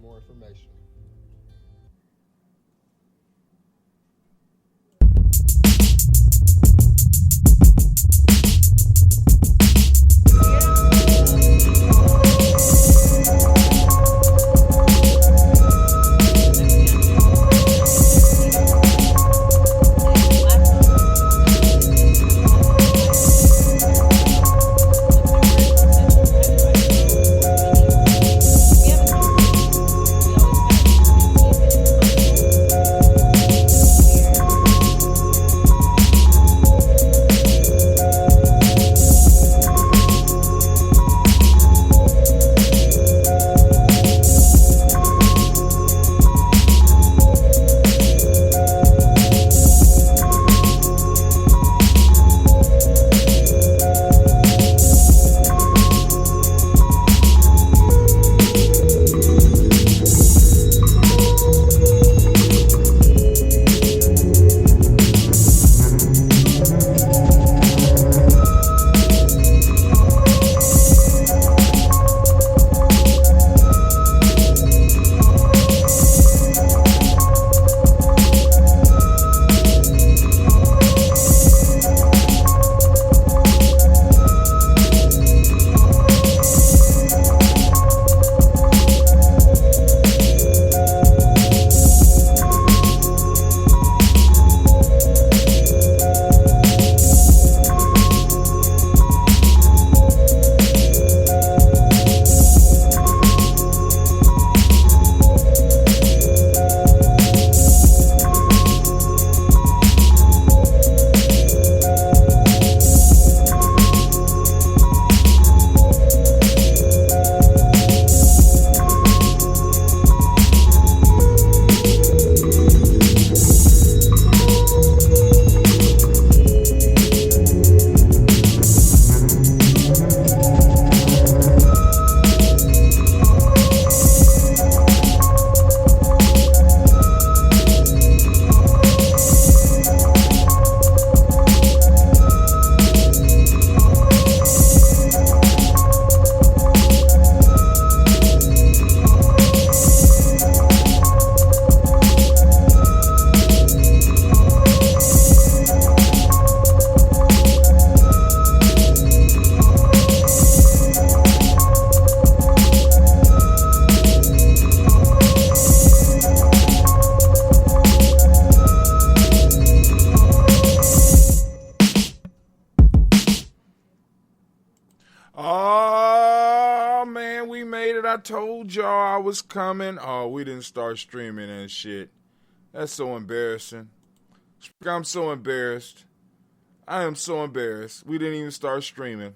more information. Oh, man, we made it. I told y'all I was coming. Oh, we didn't start streaming and shit. That's so embarrassing. I'm so embarrassed. I am so embarrassed. We didn't even start streaming.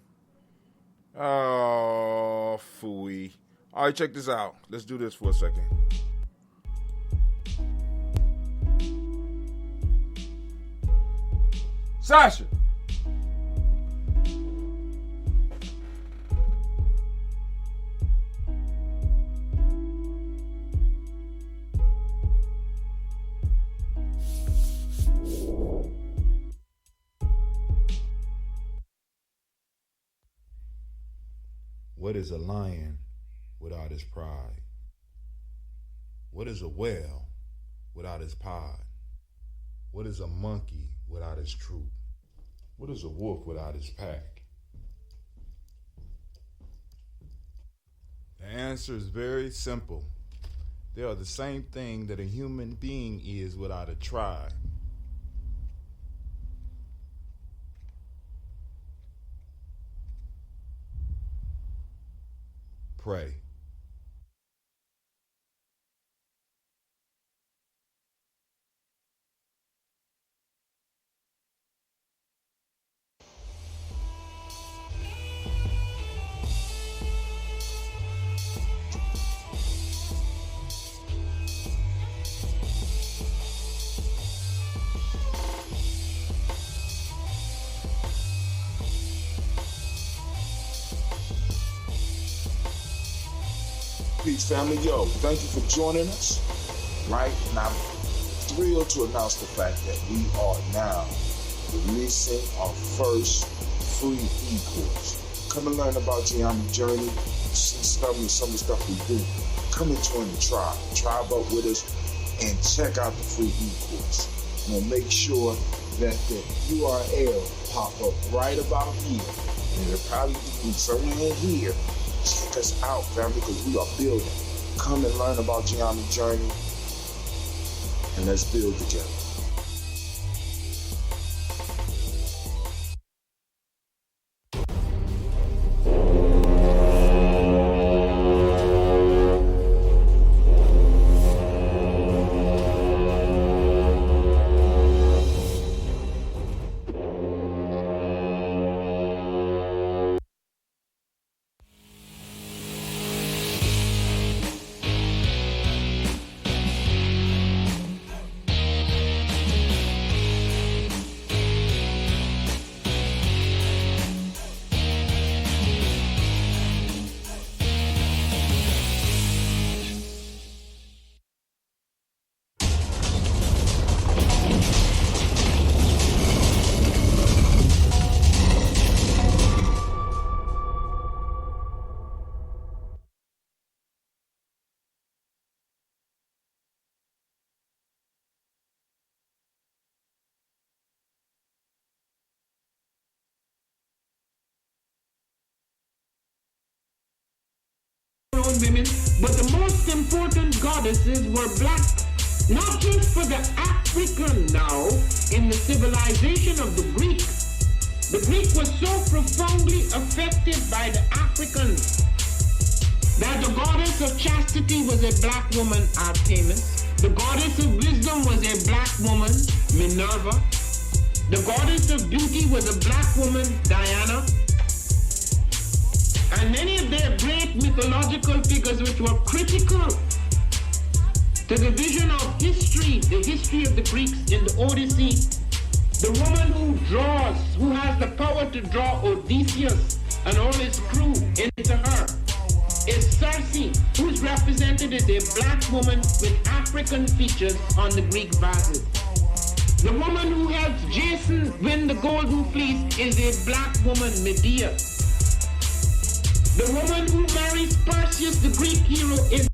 Oh, phooey. All right, check this out. Let's do this for a second. Sasha! What is a lion without his pride? What is a whale without his pod? What is a monkey without his troop? What is a wolf without his pack? The answer is very simple. They are the same thing that a human being is without a tribe. Pray. Peace, family. Yo, thank you for joining us. Right? And I'm thrilled to announce the fact that we are now releasing our first free e-course. Come and learn about Gye-Nyame journey, see some of the stuff we do. come and join the tribe. Tribe up with us and check out the free e-course. Make sure that the URL pop up right about here. And it'll probably be somewhere in here. Check us out, family, because we are building. Come and learn about Gye-Nyame journey, and let's build together. Women, but the most important goddesses were black, not just for the African now, in the civilization of the Greek. The Greek was so profoundly affected by the Africans that the goddess of chastity was a black woman, Artemis. The goddess of wisdom was a black woman, Minerva. The goddess of beauty was a black woman, Diana. And many of their great mythological figures which were critical to the vision of history, the history of the Greeks in the Odyssey. The woman who has the power to draw Odysseus and all his crew into her is Circe, who's represented as a black woman with African features on the Greek vases. The woman who helps Jason win the Golden Fleece is a black woman, Medea. The woman who marries Perseus, the Greek hero, is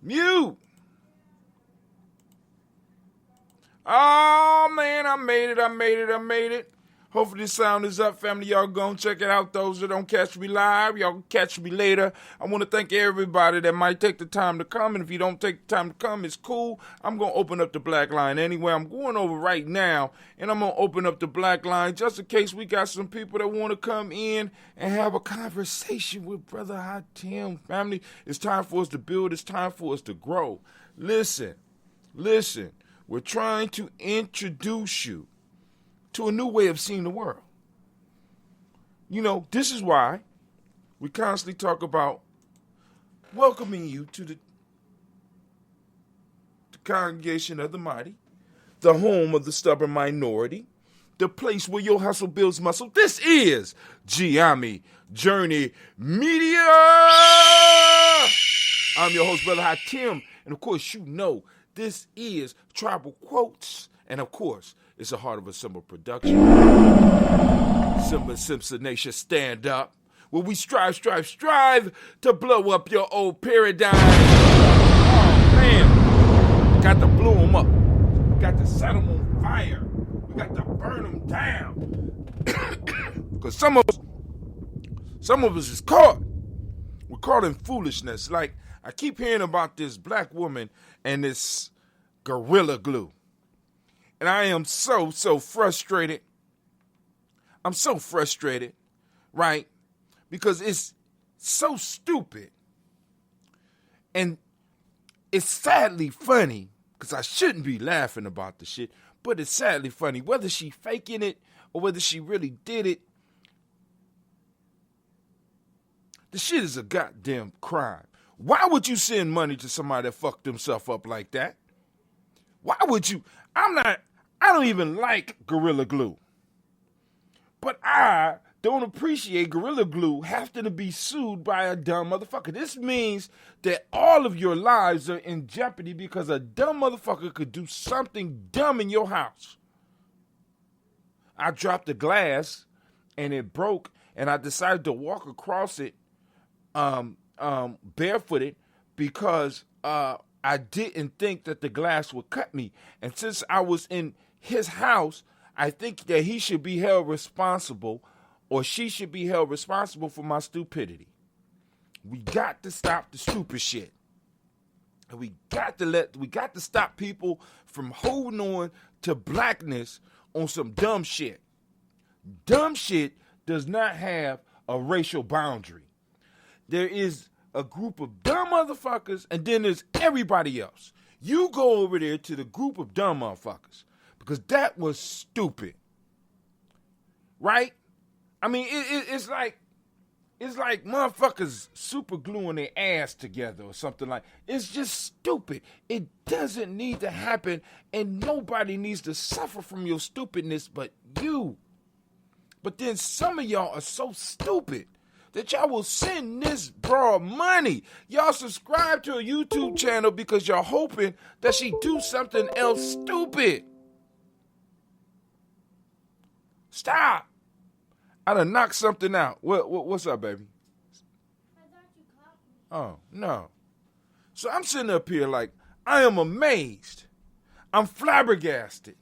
Mute. Oh, man, I made it. Hopefully the sound is up, family. Y'all go and check it out. Those that don't catch me live, y'all can catch me later. I want to thank everybody that might take the time to come. And if you don't take the time to come, it's cool. I'm going to open up the black line anyway. I'm going over right now, and I'm going to open up the black line just in case we got some people that want to come in and have a conversation with Brother Hatim. Family, it's time for us to build. It's time for us to grow. Listen. We're trying to introduce you to a new way of seeing the world. You know, this is why we constantly talk about welcoming you to the congregation of the mighty, the home of the stubborn minority, the place where your hustle builds muscle. This is Gye-Nyame Journey Media. I'm your host, Brother Hatim, and of course, you know, this is Tribal Quotes, and of course, it's a Heart of a Symbol production. Simba Simpson Nation, stand up. Where we strive to blow up your old paradigm. Oh, man. got to blow them up. We got to set them on fire. We got to burn them down. Because some of us is caught. We're caught in foolishness. Like, I keep hearing about this black woman and this Gorilla Glue. And I am so frustrated. I'm so frustrated, right? Because it's so stupid. And it's sadly funny, because I shouldn't be laughing about the shit, but it's sadly funny. Whether she faking it or whether she really did it, the shit is a goddamn crime. Why would you send money to somebody that fucked themselves up like that? Why would you? I don't even like Gorilla Glue. But I don't appreciate Gorilla Glue having to be sued by a dumb motherfucker. This means that all of your lives are in jeopardy because a dumb motherfucker could do something dumb in your house. I dropped a glass and it broke, and I decided to walk across it barefooted because I didn't think that the glass would cut me. And since I was in his house, I think that he should be held responsible, or she should be held responsible for my stupidity. We got to stop the stupid shit. And we got to stop people from holding on to blackness on some dumb shit. Dumb shit does not have a racial boundary. There is a group of dumb motherfuckers, and then there's everybody else. You go over there to the group of dumb motherfuckers, because that was stupid. Right? I mean, it's like motherfuckers super gluing their ass together or something like. It's just stupid. It doesn't need to happen, and nobody needs to suffer from your stupidness but you. But then some of y'all are so stupid that y'all will send this broad money. Y'all subscribe to a YouTube channel because y'all hoping that she do something else stupid. Stop. I done knocked something out. What's up, baby? I thought you caught me. Oh, no. So I'm sitting up here like, I am amazed. I'm flabbergasted.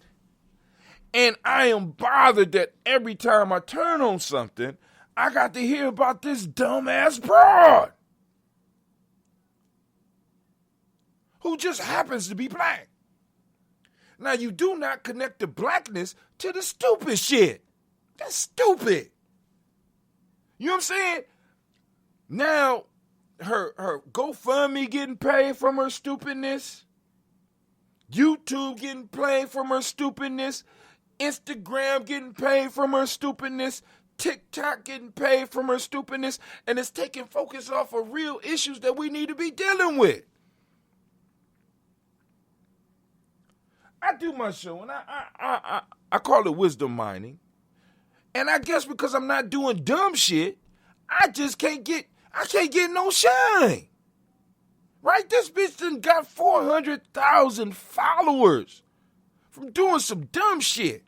And I am bothered that every time I turn on something, I got to hear about this dumbass broad who just happens to be black. Now, you do not connect the blackness to the stupid shit. That's stupid. You know what I'm saying? Now, her GoFundMe getting paid from her stupidness. YouTube getting paid from her stupidness. Instagram getting paid from her stupidness. TikTok getting paid from her stupidness. And it's taking focus off of real issues that we need to be dealing with. I do my show, and I call it wisdom mining. And I guess because I'm not doing dumb shit, I can't get no shine. Right? This bitch done got 400,000 followers from doing some dumb shit.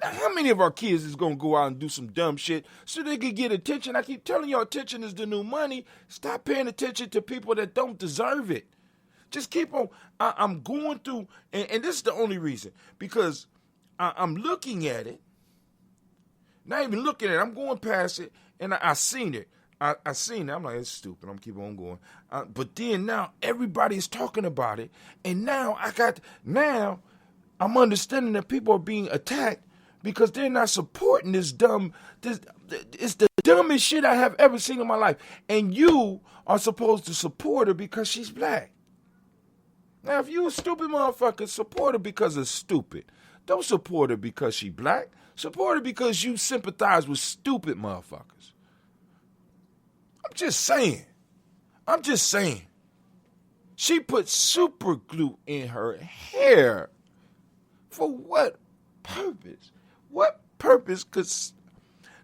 Now, how many of our kids is going to go out and do some dumb shit so they can get attention? I keep telling y'all, attention is the new money. Stop paying attention to people that don't deserve it. Just keep on. I'm going through, and this is the only reason, because I'm looking at it. Not even looking at it. I'm going past it, and I seen it. I seen it. I'm like, it's stupid. I'm keep on going. But then now everybody's talking about it, and now I'm understanding that people are being attacked because they're not supporting this dumb. It's the dumbest shit I have ever seen in my life, and you are supposed to support her because she's black. Now, if you a stupid motherfucker, support her because it's stupid. Don't support her because she black. Support her because you sympathize with stupid motherfuckers. I'm just saying. She put super glue in her hair. For what purpose? What purpose? Because,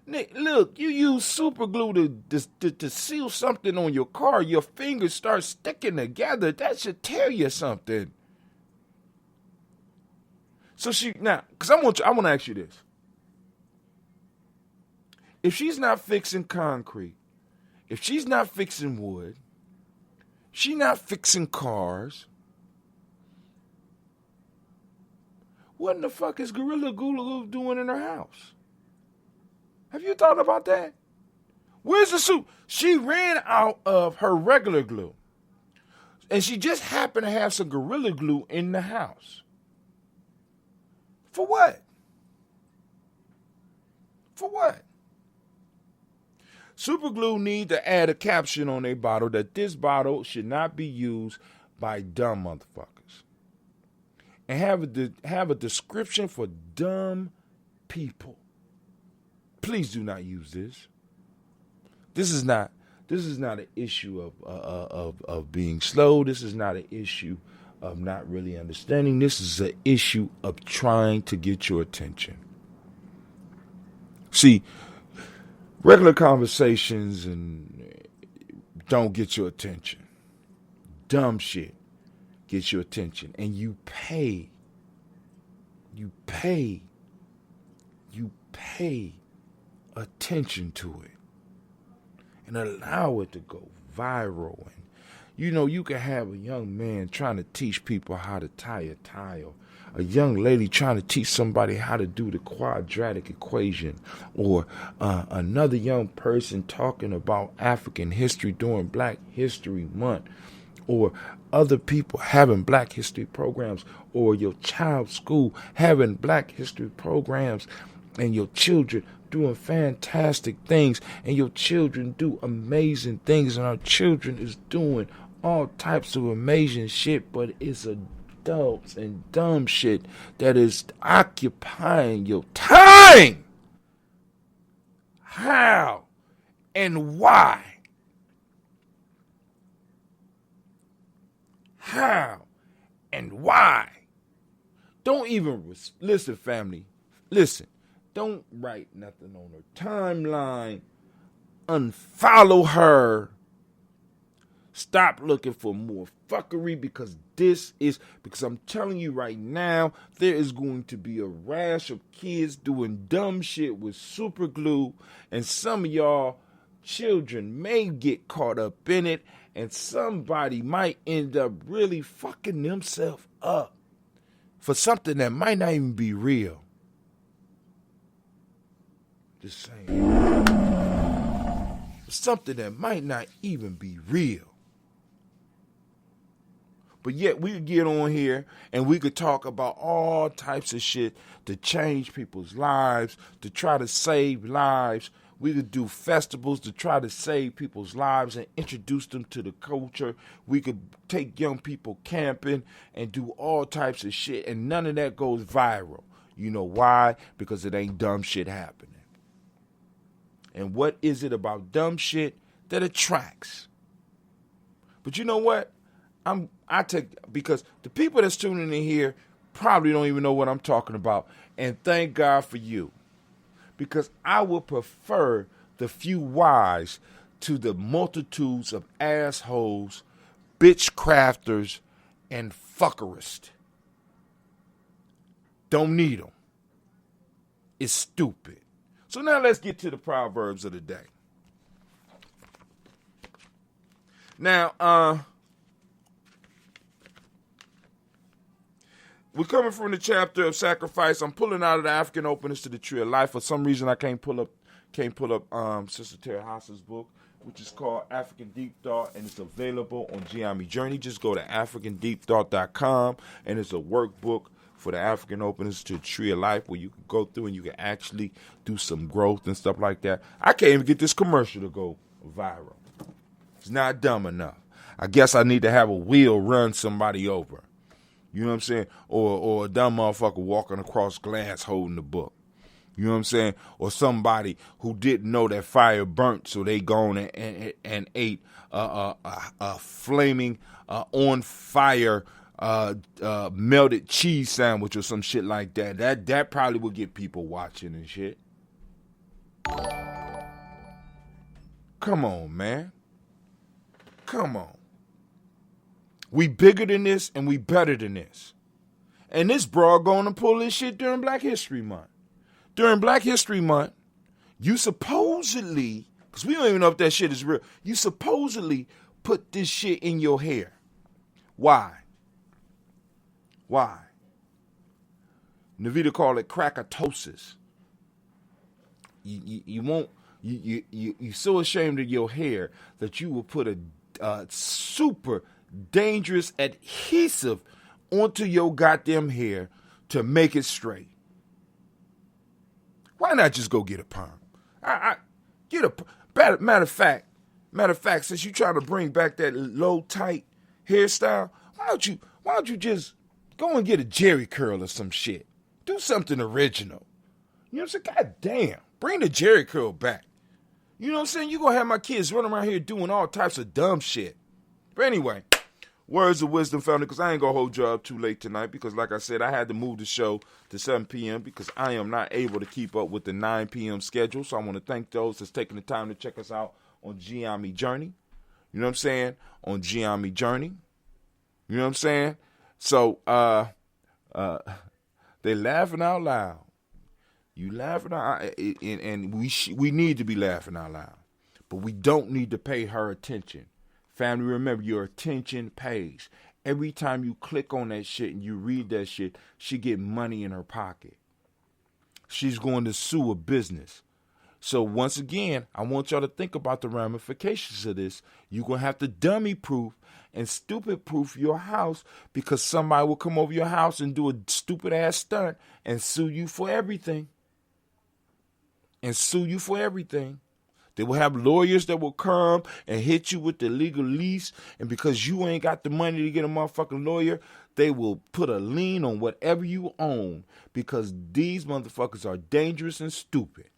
look, you use super glue to seal something on your car. Your fingers start sticking together. That should tell you something. So because I want to ask you this. If she's not fixing concrete, if she's not fixing wood, she's not fixing cars, What in the fuck is Gorilla Glue doing in her house? Have you thought about that? Where's the soup? She ran out of her regular glue. And she just happened to have some Gorilla Glue in the house. For what? For what? Super Glue need to add a caption on their bottle that this bottle should not be used by dumb motherfuckers. And have a description for dumb people. Please do not use this. This is not an issue of being slow. This is not an issue of not really understanding. This is an issue of trying to get your attention. See, regular conversations and don't get your attention. Dumb shit gets your attention. And you pay attention to it. And allow it to go viral. And, you can have a young man trying to teach people how to tie a tie, or a young lady trying to teach somebody how to do the quadratic equation, or another young person talking about African history during Black History Month, or other people having Black history programs, or your child's school having Black history programs, and your children doing fantastic things, and your children do amazing things, and our children is doing all types of amazing shit, but it's adults and dumb shit that is occupying your time. How and why? How and why? Don't even listen, family. Listen. Don't write nothing on her timeline. Unfollow her. Stop looking for more fuckery, because I'm telling you right now, there is going to be a rash of kids doing dumb shit with super glue, and some of y'all children may get caught up in it, and somebody might end up really fucking themselves up for something that might not even be real. Just saying. Something that might not even be real. But yet we could get on here and we could talk about all types of shit to change people's lives, to try to save lives. We could do festivals to try to save people's lives and introduce them to the culture. We could take young people camping and do all types of shit, and none of that goes viral. You know why? Because it ain't dumb shit happening. And what is it about dumb shit that attracts? But you know what? Because the people that's tuning in here probably don't even know what I'm talking about. And thank God for you. Because I would prefer the few wise to the multitudes of assholes, bitch crafters, and fuckerists. Don't need them. It's stupid. So now let's get to the Proverbs of the day. Now, we're coming from the chapter of sacrifice. I'm pulling out of the African Openness to the Tree of Life. For some reason, I can't pull up Sister Terry Haas's book, which is called African Deep Thought, and it's available on Gye-Nyame Journey. Just go to africandeepthought.com, and it's a workbook for the African Openness to the Tree of Life, where you can go through and you can actually do some growth and stuff like that. I can't even get this commercial to go viral. It's not dumb enough. I guess I need to have a wheel run somebody over. You know what I'm saying? Or a dumb motherfucker walking across glass holding the book. You know what I'm saying? Or somebody who didn't know that fire burnt, so they gone and ate a flaming, on fire, melted cheese sandwich or some shit like that. That probably would get people watching and shit. Come on, man. Come on. We bigger than this and we better than this. And this broad going to pull this shit during Black History Month. During Black History Month, you supposedly, because we don't even know if that shit is real, you supposedly put this shit in your hair. Why? Navita call it crackatosis. You're so ashamed of your hair that you will put a super dangerous adhesive onto your goddamn hair to make it straight. Why not just go get a perm? Get a matter of fact, since you try to bring back that low tight hairstyle, why don't you just go and get a jerry curl or some shit? Do something original. You know what I'm saying? God damn. Bring the jerry curl back. You know what I'm saying? You're going to have my kids running around here doing all types of dumb shit. But anyway, words of wisdom, family, because I ain't going to hold you up too late tonight because, like I said, I had to move the show to 7 p.m. because I am not able to keep up with the 9 p.m. schedule. So I want to thank those that's taking the time to check us out on Gye-Nyame Journey. You know what I'm saying? On Gye-Nyame Journey. You know what I'm saying? So, they laughing out loud. You laughing out, and we need to be laughing out loud, but we don't need to pay her attention. Family, remember, your attention pays. Every time you click on that shit and you read that shit, she get money in her pocket. She's going to sue a business. So once again, I want y'all to think about the ramifications of this. You're going to have to dummy proof and stupid proof your house because somebody will come over your house and do a stupid ass stunt and sue you for everything. They will have lawyers that will come and hit you with the legal lease, and because you ain't got the money to get a motherfucking lawyer, they will put a lien on whatever you own because these motherfuckers are dangerous and stupid.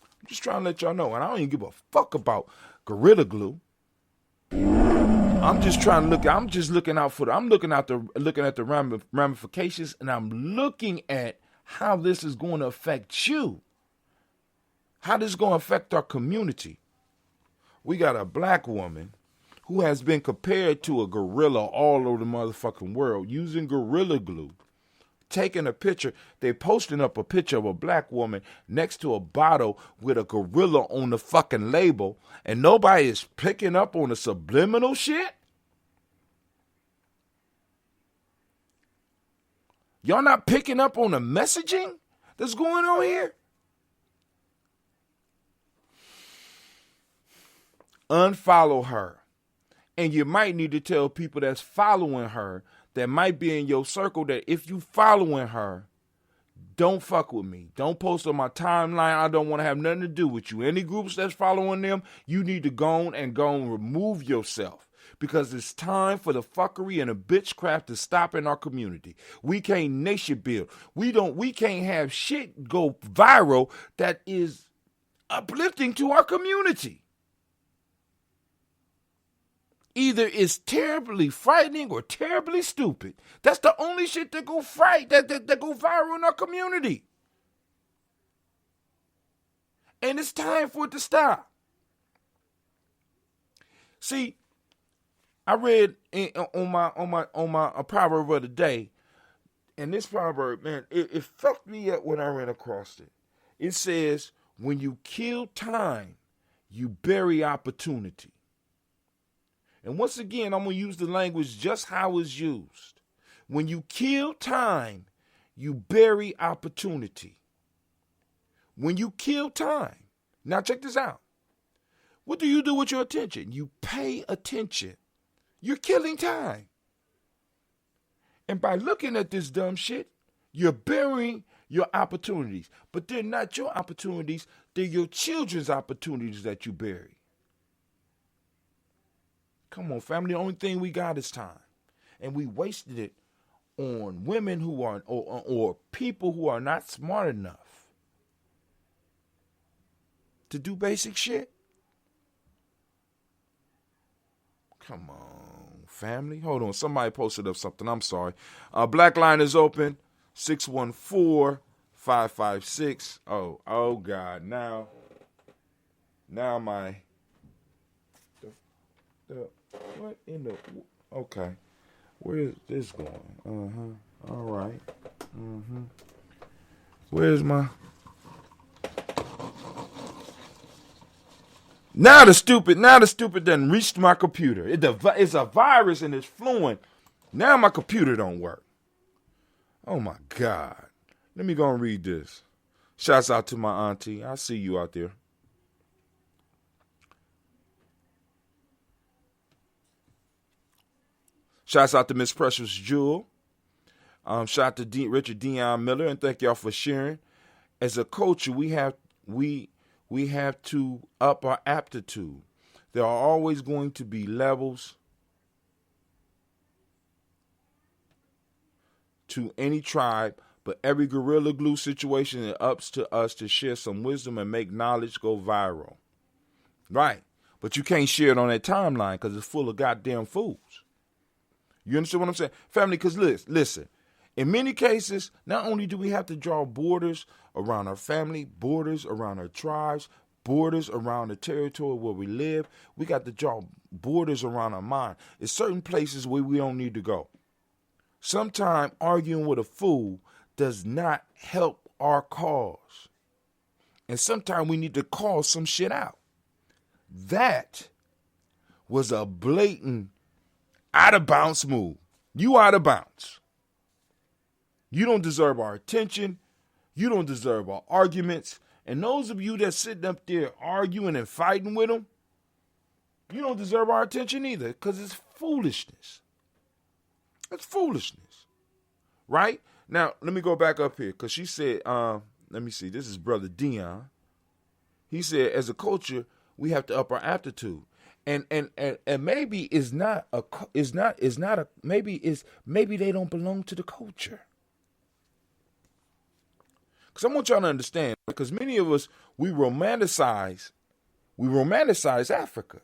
I'm just trying to let y'all know, and I don't even give a fuck about Gorilla Glue. I'm just trying to I'm looking at the ramifications, and I'm looking at how this is going to affect you. How this is going to affect our community. We got a black woman who has been compared to a gorilla all over the motherfucking world using Gorilla Glue. Taking a picture, they posting up a picture of a black woman next to a bottle with a gorilla on the fucking label, and nobody is picking up on the subliminal shit? Y'all not picking up on the messaging that's going on here? Unfollow her. And you might need to tell people that's following her that might be in your circle that if you following her, don't fuck with me. Don't post on my timeline. I don't want to have nothing to do with you. Any groups that's following them, you need to go and remove yourself. Because it's time for the fuckery and the bitchcraft to stop in our community. We can't nation build. We can't have shit go viral that is uplifting to our community. Either it's terribly frightening or terribly stupid. That's the only shit that go that go viral in our community. And it's time for it to stop. See, I read on my proverb of the day, and this proverb, man, it fucked me up when I ran across it. It says, when you kill time, you bury opportunity. And once again, I'm going to use the language just how it's used. When you kill time, you bury opportunity. When you kill time. Now check this out. What do you do with your attention? You pay attention. You're killing time. And by looking at this dumb shit, you're burying your opportunities. But they're not your opportunities. They're your children's opportunities that you bury. Come on, family. The only thing we got is time. And we wasted it on women who are, or people who are not smart enough to do basic shit. Come on, family. Hold on. Somebody posted up something. I'm sorry. Black line is open. 614-556. Oh, God. Now my... What in the... Okay. Where is this going? All right. Where's my... Now the stupid done reached my computer. It's a virus and it's fluent. Now my computer don't work. Oh my God. Let me go and read this. Shouts out to my auntie. I see you out there. Shouts out to Miss Precious Jewel. Shout out to Richard Dion Miller, and thank y'all for sharing. As a culture, we have to up our aptitude. There are always going to be levels to any tribe, but every Gorilla Glue situation, it ups to us to share some wisdom and make knowledge go viral. Right. But you can't share it on that timeline because it's full of goddamn fools. You understand what I'm saying? Family, because listen, in many cases, not only do we have to draw borders around our family, borders around our tribes, borders around the territory where we live, we got to draw borders around our mind. There's certain places where we don't need to go. Sometimes arguing with a fool does not help our cause. And sometimes we need to call some shit out. That was a blatant out of bounds move. You out of bounds. You don't deserve our attention. You don't deserve our arguments. And those of you that sitting up there arguing and fighting with them, you don't deserve our attention either, because it's foolishness. It's foolishness. Right? Now, let me go back up here, because she said, let me see, this is Brother Dion. He said, as a culture, we have to up our aptitude. And maybe maybe they don't belong to the culture. Because I want y'all to understand, because many of us, we romanticize Africa.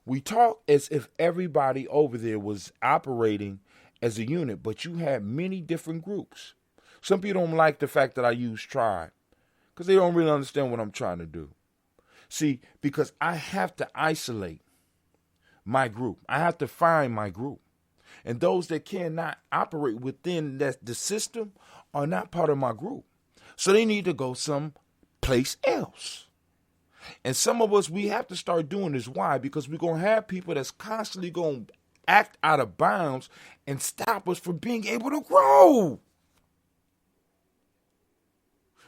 We talk as if everybody over there was operating as a unit, but you have many different groups. Some people don't like the fact that I use tribe because they don't really understand what I'm trying to do. See, because I have to isolate my group. I have to find my group. And those that cannot operate within the system are not part of my group. So they need to go someplace else. And some of us, we have to start doing this. Why? Because we're going to have people that's constantly going to act out of bounds and stop us from being able to grow.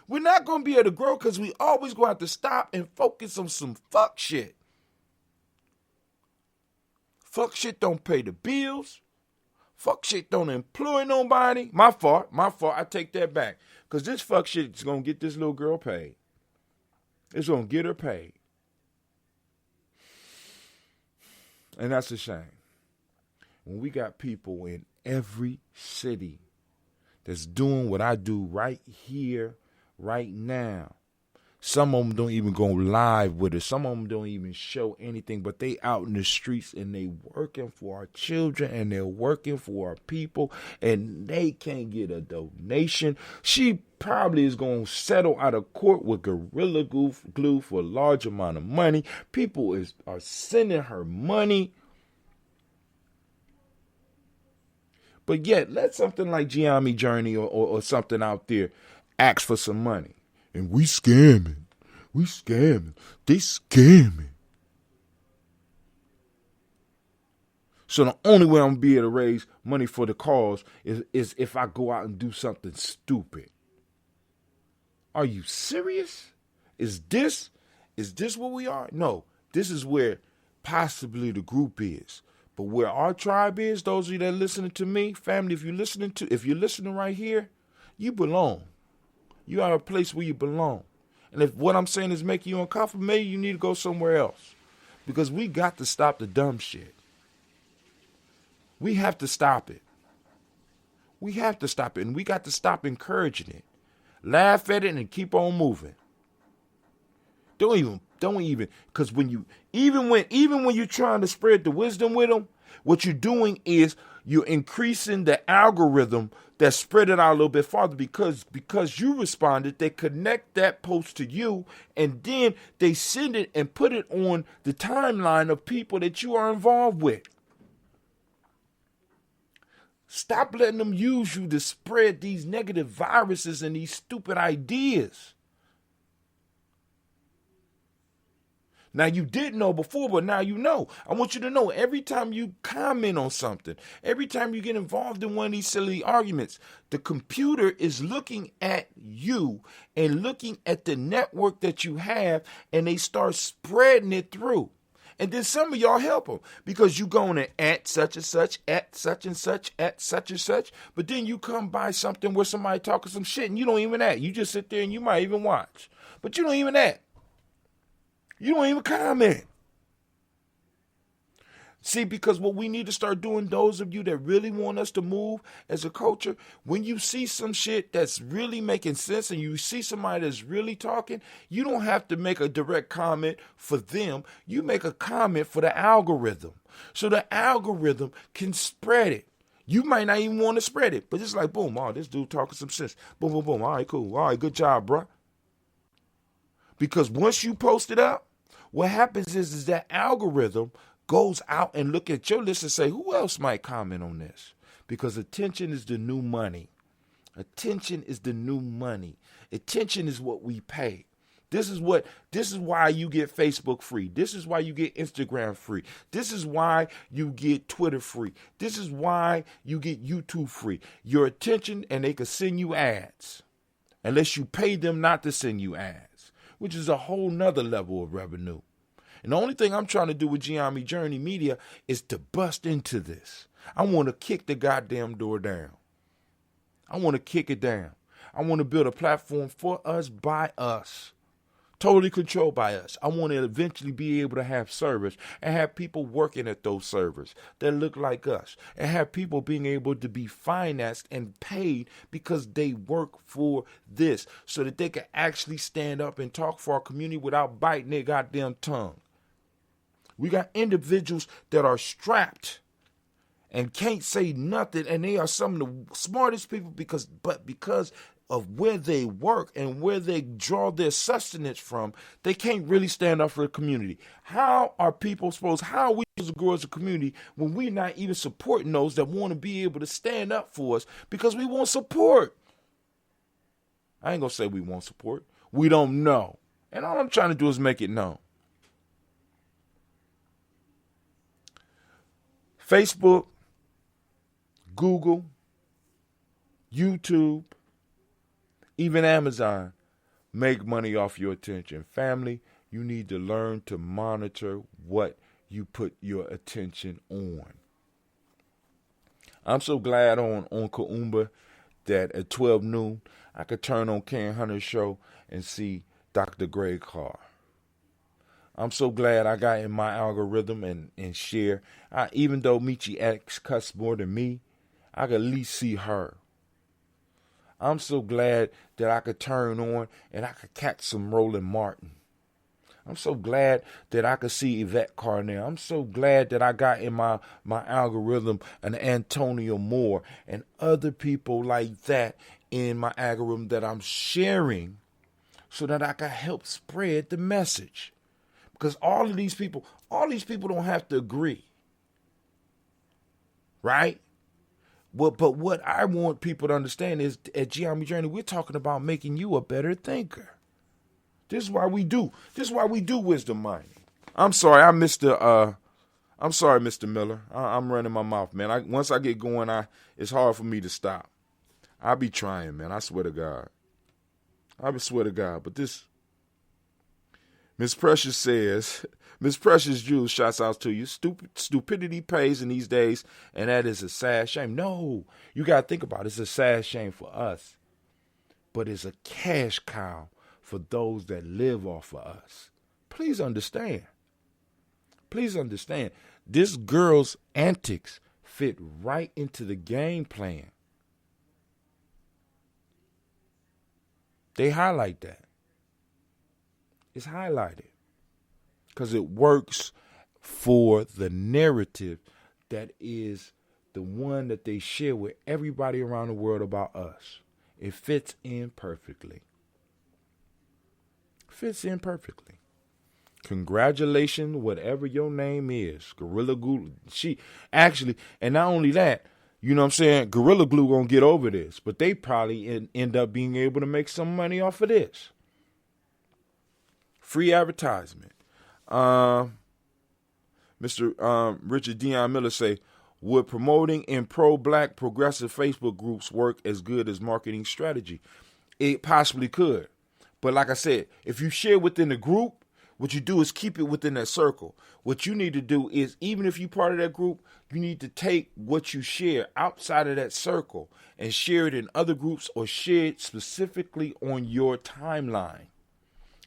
We're not going to be able to grow because we always going to have to stop and focus on some fuck shit. Fuck shit don't pay the bills. Fuck shit don't employ nobody. My fault. I take that back. Because this fuck shit is going to get this little girl paid. It's going to get her paid. And that's a shame. When we got people in every city that's doing what I do right here, right now. Some of them don't even go live with it. Some of them don't even show anything, but they out in the streets and they working for our children and they're working for our people and they can't get a donation. She probably is going to settle out of court with Gorilla Glue for a large amount of money. People are sending her money. But yet, let something like Gye-Nyame Journey or something out there ask for some money. And we scamming. They scamming. So the only way I'm going to be able to raise money for the cause is if I go out and do something stupid. Are you serious? Is this what we are? No, this is where possibly the group is. But where our tribe is, those of you that are listening to me, family, if you're listening right here, you belong. You are a place where you belong. And if what I'm saying is making you uncomfortable, maybe you need to go somewhere else. Because we got to stop the dumb shit. We have to stop it. We have to stop it. And we got to stop encouraging it. Laugh at it and keep on moving. Don't even, because when you're trying to spread the wisdom with them, what you're doing is you're increasing the algorithm that spread it out a little bit farther because you responded, they connect that post to you and then they send it and put it on the timeline of people that you are involved with. Stop letting them use you to spread these negative viruses and these stupid ideas. Now, you didn't know before, but now you know. I want you to know every time you comment on something, every time you get involved in one of these silly arguments, the computer is looking at you and looking at the network that you have, and they start spreading it through. And then some of y'all help them because you going to at such and such, at such and such, at such and such. But then you come by something where somebody talking some shit and you don't even at. You just sit there and you might even watch. But you don't even at. You don't even comment. See, because what we need to start doing, those of you that really want us to move as a culture, when you see some shit that's really making sense and you see somebody that's really talking, you don't have to make a direct comment for them. You make a comment for the algorithm. So the algorithm can spread it. You might not even want to spread it, but it's like, boom, oh, this dude talking some sense. Boom, boom, boom. All right, cool. All right, good job, bro. Because once you post it up, what happens is that algorithm goes out and look at your list and say, who else might comment on this? Because attention is the new money. Attention is the new money. Attention is what we pay. This is why you get Facebook free. This is why you get Instagram free. This is why you get Twitter free. This is why you get YouTube free. Your attention, and they can send you ads unless you pay them not to send you ads, which is a whole nother level of revenue. And the only thing I'm trying to do with Gye-Nyame Journey Media is to bust into this. I want to kick the goddamn door down. I want to kick it down. I want to build a platform for us, by us, totally controlled by us. I want to eventually be able to have servers and have people working at those servers that look like us, and have people being able to be financed and paid because they work for this, so that they can actually stand up and talk for our community without biting their goddamn tongue. We got individuals that are strapped and can't say nothing, and they are some of the smartest people because of where they work and where they draw their sustenance from, they can't really stand up for the community. How are we supposed to grow as a community when we're not even supporting those that want to be able to stand up for us because we want support? I ain't going to say we want support. We don't know. And all I'm trying to do is make it known. Facebook, Google, YouTube, even Amazon make money off your attention. Family, you need to learn to monitor what you put your attention on. I'm so glad on Kaumba that at 12 noon, I could turn on Ken Hunter's show and see Dr. Greg Carr. I'm so glad I got in my algorithm and share. Even though Michi X cuts more than me, I could at least see her. I'm so glad that I could turn on and I could catch some Roland Martin. I'm so glad that I could see Yvette Carnell. I'm so glad that I got in my algorithm an Antonio Moore and other people like that in my algorithm that I'm sharing so that I can help spread the message. Because all these people don't have to agree. Right? But what I want people to understand is at Gye-Nyame Journey, we're talking about making you a better thinker. This is why we do. This is why we do wisdom mining. I'm sorry, Mr. Miller. I'm running my mouth, man. Once I get going, it's hard for me to stop. I be trying, man. I swear to God. But this, Miss Precious says, Miss Precious Jules shouts out to you. Stupidity pays in these days, and that is a sad shame. No, you got to think about it. It's a sad shame for us, but it's a cash cow for those that live off of us. Please understand. This girl's antics fit right into the game plan. They highlight that. It's highlighted because it works for the narrative that is the one that they share with everybody around the world about us. It fits in perfectly. Congratulations, whatever your name is. Gorilla Glue. And not only that, you know what I'm saying? Gorilla Glue gonna get over this, but they probably end up being able to make some money off of this. Free advertisement. Mr. Richard Dion Miller say, would promoting in pro-black progressive Facebook groups work as good as marketing strategy? It possibly could. But like I said, if you share within the group, what you do is keep it within that circle. What you need to do is, even if you're part of that group, you need to take what you share outside of that circle and share it in other groups or share it specifically on your timeline.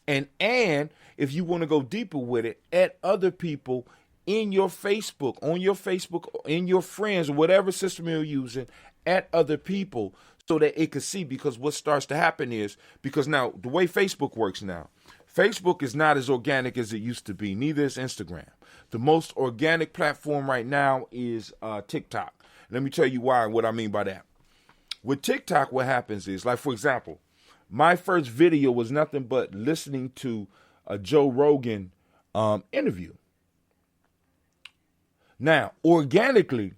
And if you want to go deeper with it, add other people in your Facebook, on your Facebook, in your friends, whatever system you're using, add other people so that it can see. Because what starts to happen is, because now the way Facebook works now, Facebook is not as organic as it used to be. Neither is Instagram. The most organic platform right now is TikTok. Let me tell you why and what I mean by that. With TikTok, what happens is, like, for example, my first video was nothing but listening to a Joe Rogan interview. Now, organically,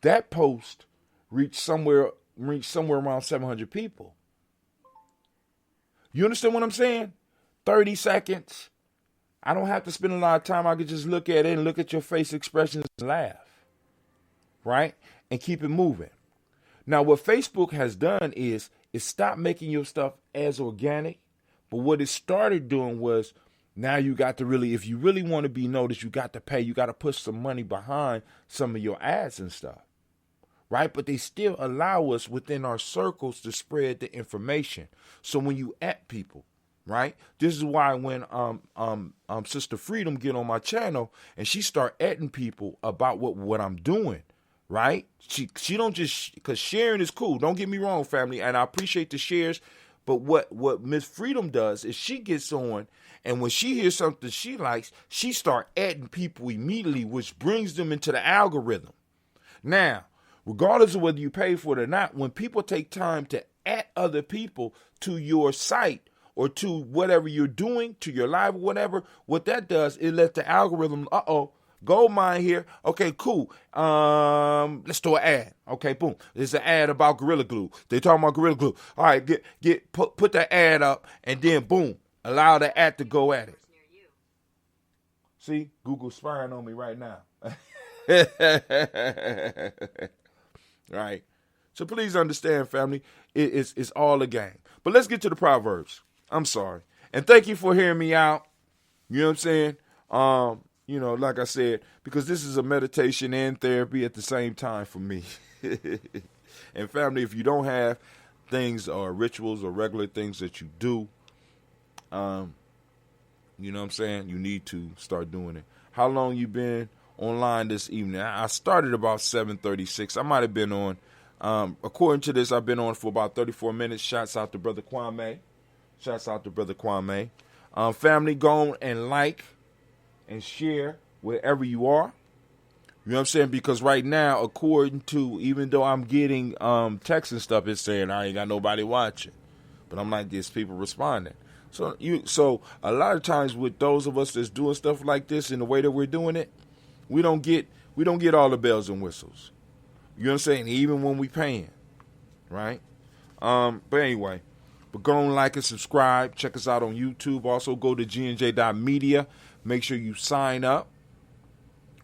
that post reached somewhere around 700 people. You understand what I'm saying? 30 seconds. I don't have to spend a lot of time. I could just look at it and look at your face expressions and laugh. Right? And keep it moving. Now, what Facebook has done is it stopped making your stuff as organic. But what it started doing was, now you got to really, if you really want to be noticed, you got to pay. You got to put some money behind some of your ads and stuff. Right? But they still allow us within our circles to spread the information. So when you at people, right? This is why when Sister Freedom get on my channel and she start adding people about what I'm doing, right? She don't just, because sharing is cool. Don't get me wrong, family, and I appreciate the shares. But what Miss Freedom does is she gets on, and when she hears something she likes, she start adding people immediately, which brings them into the algorithm. Now, regardless of whether you pay for it or not, when people take time to add other people to your site or to whatever you're doing, to your live or whatever, what that does, it lets the algorithm, gold mine here. Okay, cool. Let's do an ad. Okay, boom. There's an ad about Gorilla Glue. They talking about Gorilla Glue. All right, put that ad up, and then boom, allow the ad to go at it. See, Google's spying on me right now. Right. So please understand, family, it's all a game. But let's get to the Proverbs. I'm sorry. And thank you for hearing me out. You know what I'm saying? Like I said, because this is a meditation and therapy at the same time for me. And family, if you don't have things or rituals or regular things that you do, you know what I'm saying? You need to start doing it. How long you been online this evening? I started about 7:36. I might have been on, according to this, I've been on for about 34 minutes. Shouts out to Brother Kwame. Family, go and like and share wherever you are. You know what I'm saying? Because right now, according to, even though I'm getting texts and stuff, it's saying I ain't got nobody watching. But I'm like, there's people responding. So a lot of times with those of us that's doing stuff like this in the way that we're doing it, we don't get all the bells and whistles. You know what I'm saying? Even when we paying, right? But anyway, but go and like and subscribe. Check us out on YouTube. Also go to gnj.media. Make sure you sign up,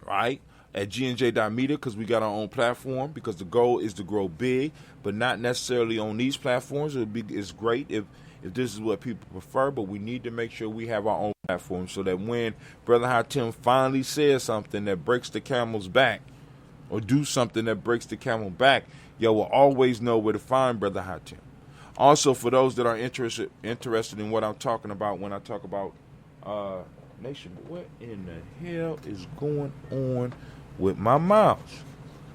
right, at gnj.media, because we got our own platform, because the goal is to grow big, but not necessarily on these platforms. It's great if this is what people prefer, but we need to make sure we have our own platform so that when Brother Hatim finally says something that breaks the camel's back, or do something that breaks the camel back, you will always know where to find Brother Hatim. Also, for those that are interested in what I'm talking about when I talk about nation, what in the hell is going on with my mouse?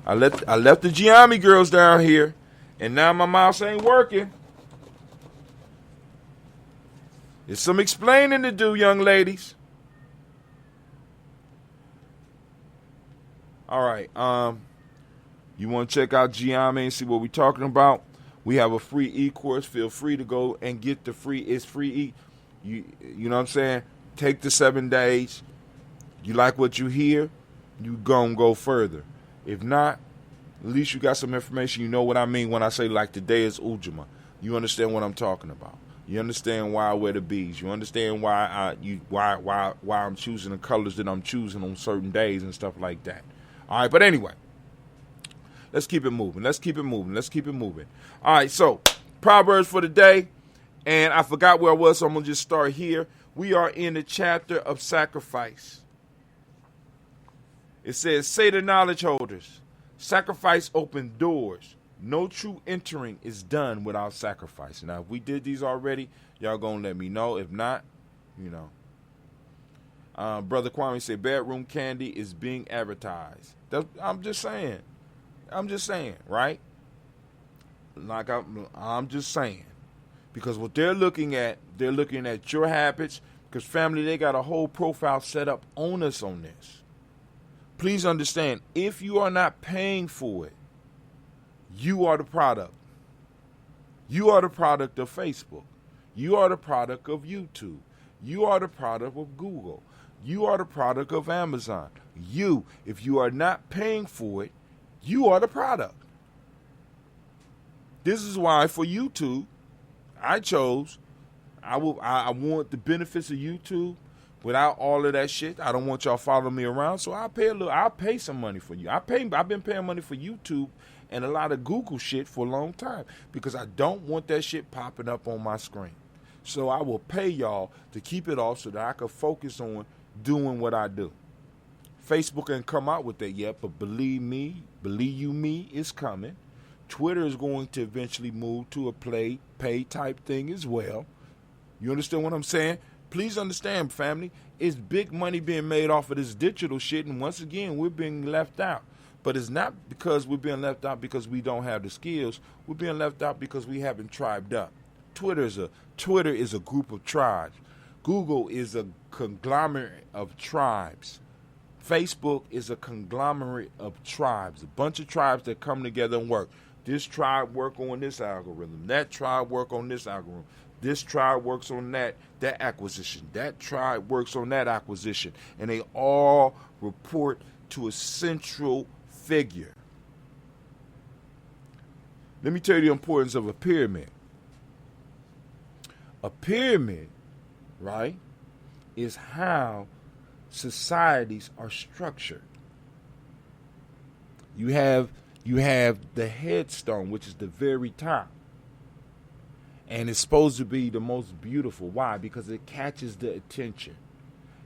I left the Gye-Nyame girls down here, and now my mouse ain't working. There's some explaining to do, young ladies. All right. You want to check out Gye-Nyame and see what we're talking about? We have a free e-course. Feel free to go and get the free. It's free. You know what I'm saying? Take the 7 days. You like what you hear, you go further. If not, at least you got some information. You know what I mean when I say like today is Ujima. You understand what I'm talking about. You understand why I wear the beads. You understand why I'm choosing the colors that I'm choosing on certain days and stuff like that. All right, but anyway, let's keep it moving. All right, so Proverbs for the day, and I forgot where I was, so I'm gonna just start here. We are in the chapter of sacrifice. It says, "Say to knowledge holders, sacrifice open doors. No true entering is done without sacrifice." Now, if we did these already, y'all gonna let me know. If not, you know. Brother Kwame said, "Bedroom candy is being advertised." I'm just saying, right? Like I'm just saying, because what they're looking at your habits. Because family, they got a whole profile set up on us on this. Please understand, if you are not paying for it, you are the product. You are the product of Facebook. You are the product of YouTube. You are the product of Google. You are the product of Amazon. If you are not paying for it, you are the product. This is why for YouTube, I want the benefits of YouTube without all of that shit. I don't want y'all following me around, so I'll pay some money for you. I've been paying money for YouTube and a lot of Google shit for a long time because I don't want that shit popping up on my screen. So I will pay y'all to keep it off so that I can focus on doing what I do. Facebook ain't come out with that yet, but believe you me, it's coming. Twitter is going to eventually move to a pay type thing as well. You understand what I'm saying? Please understand, family, it's big money being made off of this digital shit, and once again, we're being left out. But it's not because we're being left out because we don't have the skills. We're being left out because we haven't tribed up. Twitter is a group of tribes. Google is a conglomerate of tribes. Facebook is a conglomerate of tribes, a bunch of tribes that come together and work. This tribe work on this algorithm. That tribe work on this algorithm. This tribe works on that acquisition. That tribe works on that acquisition. And they all report to a central figure. Let me tell you the importance of a pyramid. A pyramid, right, is how societies are structured. You have the headstone, which is the very top. And it's supposed to be the most beautiful. Why? Because it catches the attention.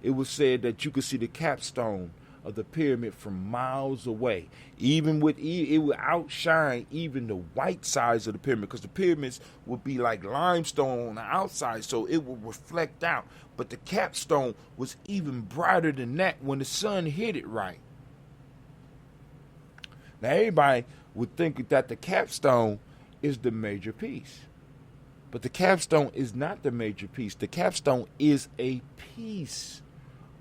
It was said that you could see the capstone of the pyramid from miles away. It would outshine even the white sides of the pyramid, because the pyramids would be like limestone on the outside, so it would reflect out. But the capstone was even brighter than that when the sun hit it right. Now everybody would think that the capstone is the major piece. But the capstone is not the major piece. The capstone is a piece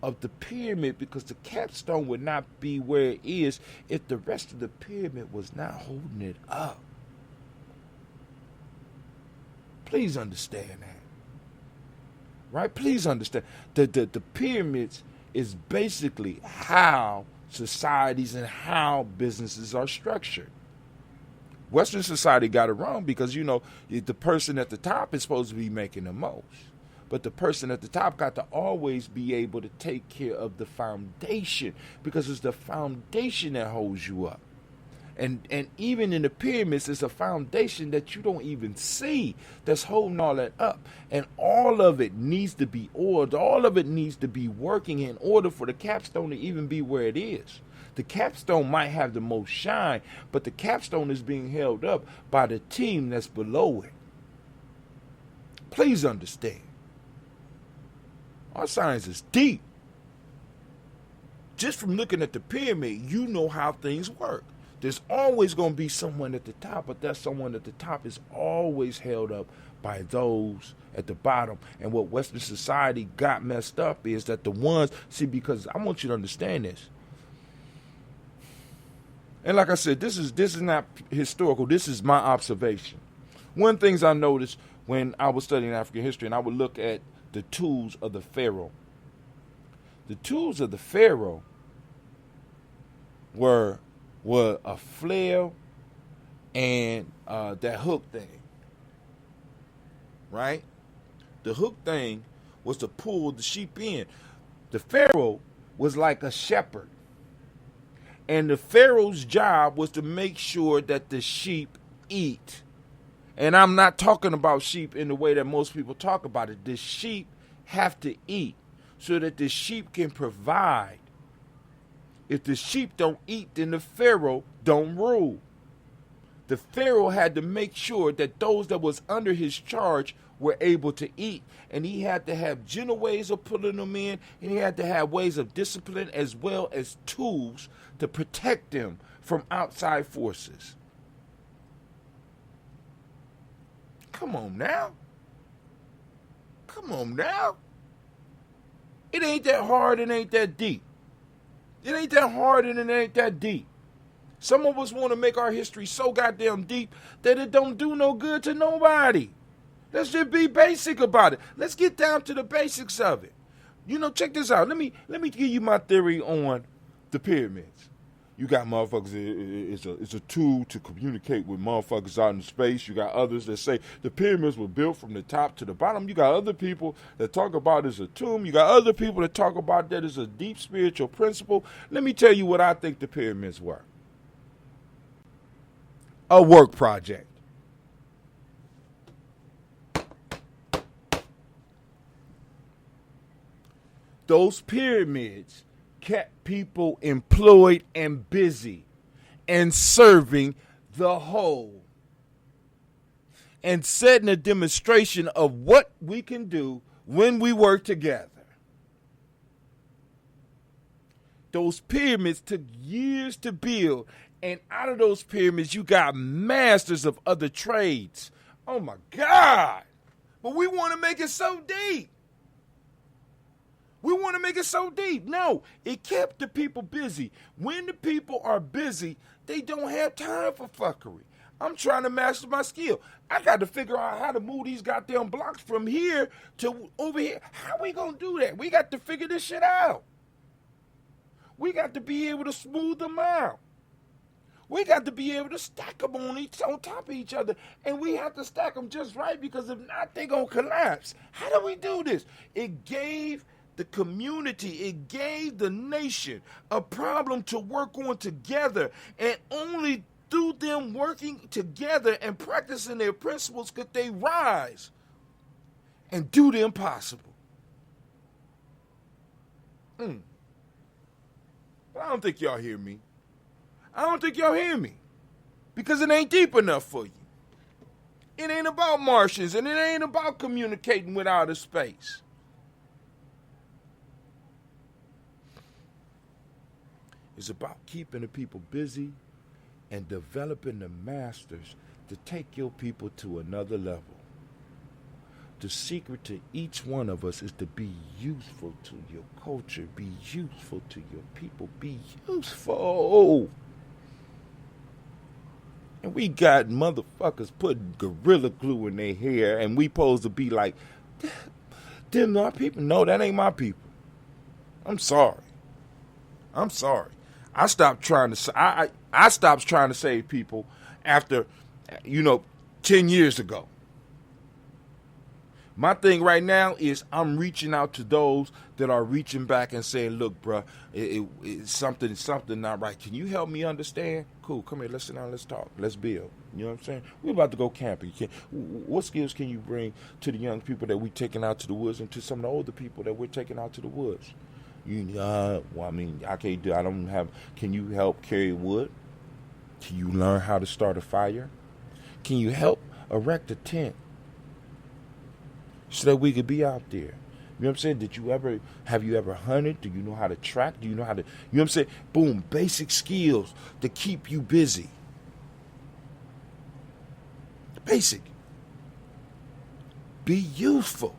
of the pyramid, because the capstone would not be where it is if the rest of the pyramid was not holding it up. Please understand that. Right? Please understand. The pyramids is basically how societies and how businesses are structured. Western society got it wrong because, the person at the top is supposed to be making the most. But the person at the top got to always be able to take care of the foundation, because it's the foundation that holds you up. And even in the pyramids, it's a foundation that you don't even see that's holding all that up. And all of it needs to be oiled. All of it needs to be working in order for the capstone to even be where it is. The capstone might have the most shine, but the capstone is being held up by the team that's below it. Please understand. Our science is deep. Just from looking at the pyramid, you know how things work. There's always going to be someone at the top, but that someone at the top is always held up by those at the bottom. And what Western society got messed up is that the ones, because I want you to understand this. And like I said, this is not historical. This is my observation. One of the things I noticed when I was studying African history, and I would look at the tools of the Pharaoh. The tools of the Pharaoh were a flail and that hook thing, right? The hook thing was to pull the sheep in. The Pharaoh was like a shepherd. And the Pharaoh's job was to make sure that the sheep eat. And I'm not talking about sheep in the way that most people talk about it. The sheep have to eat so that the sheep can provide. If the sheep don't eat, then the Pharaoh don't rule. The Pharaoh had to make sure that those that was under his charge were able to eat. And he had to have gentle ways of pulling them in, and he had to have ways of discipline as well as tools to protect them from outside forces. Come on now. Come on now. It ain't that hard, it ain't that deep. It ain't that hard and it ain't that deep. Some of us want to make our history so goddamn deep that it don't do no good to nobody. Let's just be basic about it. Let's get down to the basics of it. You know, check this out. Let me give you my theory on the pyramids. You got motherfuckers, it's a tool to communicate with motherfuckers out in space. You got others that say the pyramids were built from the top to the bottom. You got other people that talk about it as a tomb. You got other people that talk about that as a deep spiritual principle. Let me tell you what I think the pyramids were. A work project. Those pyramids kept people employed and busy and serving the whole and setting a demonstration of what we can do when we work together. Those pyramids took years to build, and out of those pyramids you got masters of other trades. Oh my God. But we want to make it so deep. We want to make it so deep. No, it kept the people busy. When the people are busy, they don't have time for fuckery. I'm trying to master my skill. I got to figure out how to move these goddamn blocks from here to over here. How we going to do that? We got to figure this shit out. We got to be able to smooth them out. We got to be able to stack them on top of each other. And we have to stack them just right, because if not, they're going to collapse. How do we do this? It gave the community, it gave the nation a problem to work on together, and only through them working together and practicing their principles could they rise and do the impossible. But I don't think y'all hear me. I don't think y'all hear me, because it ain't deep enough for you. It ain't about Martians, and it ain't about communicating with outer space. It's about keeping the people busy and developing the masters to take your people to another level. The secret to each one of us is to be useful to your culture, be useful to your people, be useful. And we got motherfuckers putting Gorilla Glue in their hair, and we supposed to be like, them my people. No, that ain't my people. I'm sorry. I stopped trying to save people after, 10 years ago. My thing right now is I'm reaching out to those that are reaching back and saying, look, bruh, it's something not right. Can you help me understand? Cool, come here, let's sit down, let's talk, let's build. You know what I'm saying? We're about to go camping. What skills can you bring to the young people that we're taking out to the woods, and to some of the older people that we're taking out to the woods? Can you help carry wood? Can you learn how to start a fire? Can you help erect a tent so that we could be out there? You know what I'm saying? Have you ever hunted? Do you know how to track? Do you know how to, you know what I'm saying? Boom, basic skills to keep you busy. Basic. Be useful.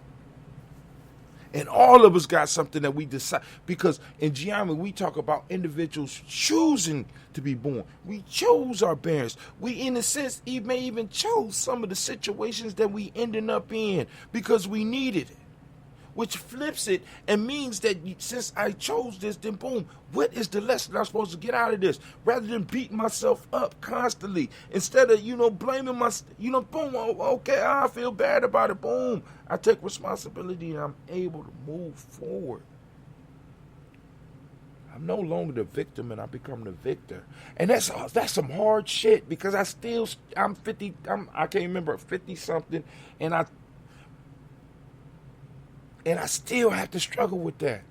And all of us got something that we decide, because in Gye-Nyame we talk about individuals choosing to be born. We chose our parents. We, in a sense, may even chose some of the situations that we ended up in because we needed it. which flips it and means that since I chose this, then boom, what is the lesson I'm supposed to get out of this? Rather than beating myself up constantly, instead of, blaming boom, okay, I feel bad about it, boom. I take responsibility and I'm able to move forward. I'm no longer the victim and I become the victor. And that's some hard shit because I'm 50, I can't remember, 50 something, and I still have to struggle with that.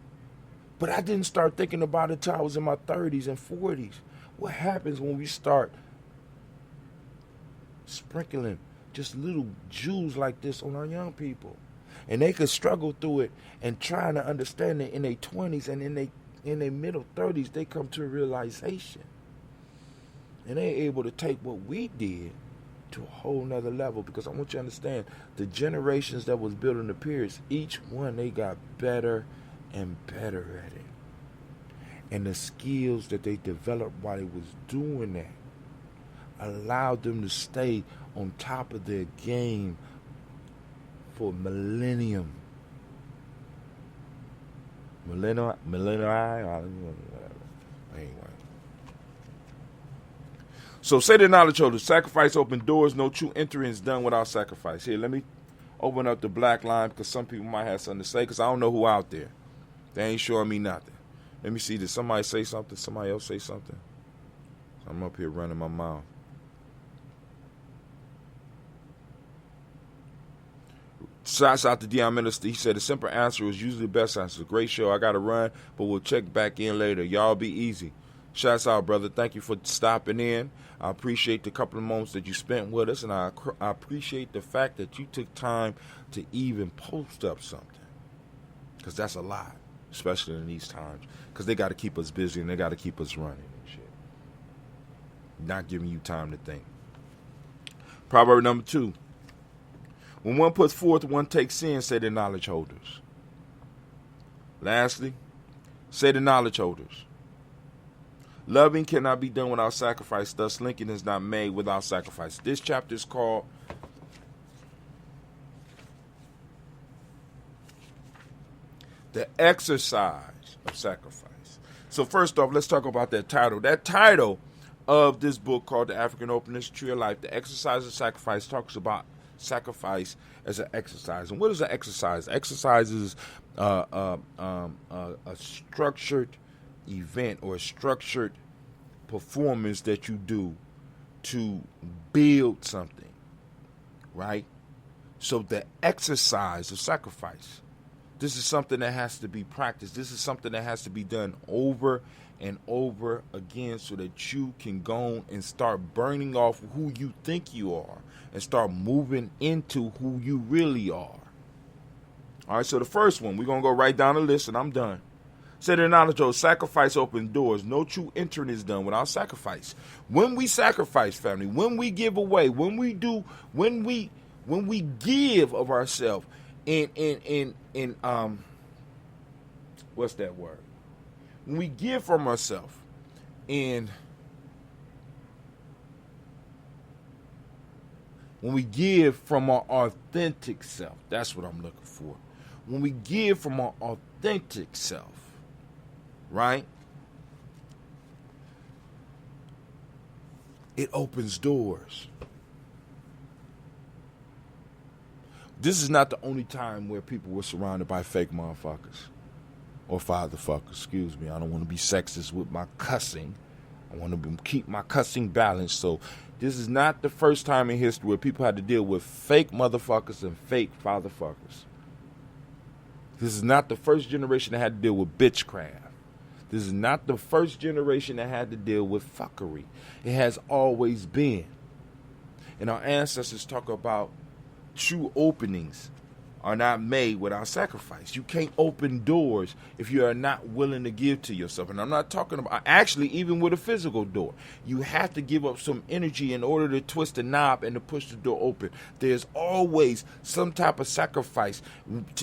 But I didn't start thinking about it until I was in my 30s and 40s. What happens when we start sprinkling just little jewels like this on our young people? And they could struggle through it and trying to understand it in their 20s, and in their middle 30s, they come to a realization. And they're able to take what we did to a whole nother level, because I want you to understand the generations that was built in the periods, each one, they got better and better at it. And the skills that they developed while they was doing that allowed them to stay on top of their game for millennium. Millennium, whatever. Anyway. So say the knowledge holder, sacrifice open doors, no true entering is done without sacrifice. Here, let me open up the black line because some people might have something to say because I don't know who out there. They ain't showing me nothing. Let me see, did somebody say something? Somebody else say something? I'm up here running my mouth. Shouts out to Dion Minister. He said the simple answer is usually the best answer. Great show. I got to run, but we'll check back in later. Y'all be easy. Shouts out, brother. Thank you for stopping in. I appreciate the couple of moments that you spent with us, and I appreciate the fact that you took time to even post up something, because that's a lot, especially in these times, because they got to keep us busy and they got to keep us running and shit. Not giving you time to think. Proverb number 2. When one puts forth, one takes in, say the knowledge holders. Lastly, say the knowledge holders. Loving cannot be done without sacrifice, thus linking is not made without sacrifice. This chapter is called The Exercise of Sacrifice. So first off, let's talk about that title. That title of this book called The African Openness Tree of Life, The Exercise of Sacrifice, talks about sacrifice as an exercise. And what is an exercise? Exercise is a structured event or a structured performance that you do to build something, right? So the exercise of sacrifice, this is something that has to be practiced. This is something that has to be done over and over again so that you can go and start burning off who you think you are and start moving into who you really are. All right, so the first one, we're going to go right down the list and I'm done. Said in knowledge, sacrifice open doors. No true entering is done without sacrifice. When we sacrifice, family, when we give away, when we give of ourselves in what's that word? When we give from ourselves and when we give from our authentic self, that's what I'm looking for. When we give from our authentic self, right? It opens doors. This is not the only time where people were surrounded by fake motherfuckers. Or fatherfuckers, excuse me. I don't want to be sexist with my cussing. I want to keep my cussing balanced. So this is not the first time in history where people had to deal with fake motherfuckers and fake fatherfuckers. This is not the first generation that had to deal with bitchcraft. This is not the first generation that had to deal with fuckery. It has always been. And our ancestors talk about true openings are not made without sacrifice. You can't open doors if you are not willing to give to yourself. And I'm not talking about, actually, even with a physical door. You have to give up some energy in order to twist the knob and to push the door open. There's always some type of sacrifice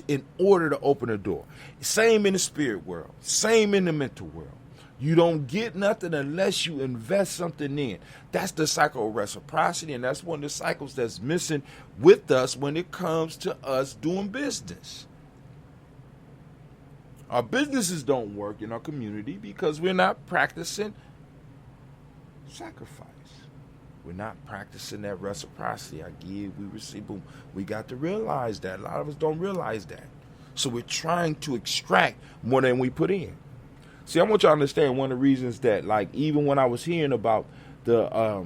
in order to open a door. Same in the spirit world. Same in the mental world. You don't get nothing unless you invest something in. That's the cycle of reciprocity, and that's one of the cycles that's missing with us when it comes to us doing business. Our businesses don't work in our community because we're not practicing sacrifice. We're not practicing that reciprocity. I give, we receive. Boom. We got to realize that. A lot of us don't realize that. So we're trying to extract more than we put in. See, I want you to understand one of the reasons that, like, even when I was hearing about the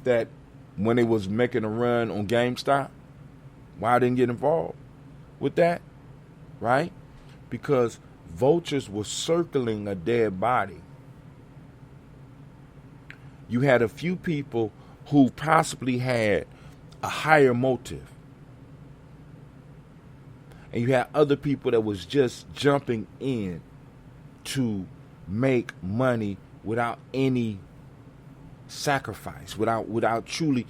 that when they was making a run on GameStop, why I didn't get involved with that, right? Because vultures were circling a dead body. You had a few people who possibly had a higher motive. And you had other people that was just jumping in to make money without any sacrifice, without truly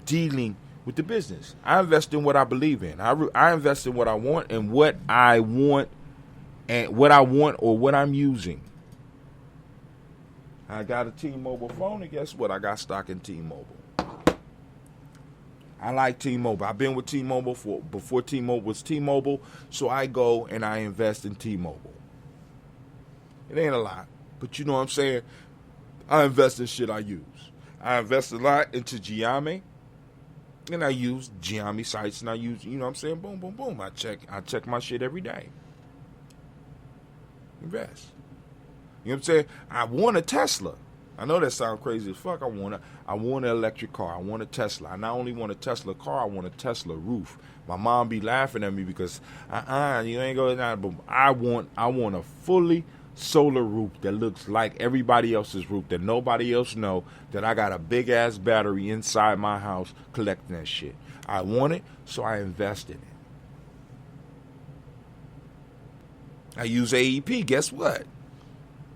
dealing with the business. I invest in what I believe in. I invest in what I want and what I want or what I'm using. I got a T-Mobile phone, and guess what? I got stock in T-Mobile. I like T-Mobile. I've been with T-Mobile before T-Mobile was T-Mobile, so I go and I invest in T-Mobile. It ain't a lot, but you know what I'm saying? I invest in shit I use. I invest a lot into Gye-Nyame, and I use Gye-Nyame sites, and I use, you know what I'm saying? Boom, boom, boom. I check my shit every day. Invest. You know what I'm saying? I want a Tesla. I know that sounds crazy as fuck. I want an electric car. I want a Tesla. I not only want a Tesla car, I want a Tesla roof. My mom be laughing at me because you ain't going down. But I want a fully solar roof that looks like everybody else's roof, that nobody else know, that I got a big ass battery inside my house collecting that shit. I want it, so I invest in it. I use AEP. Guess what?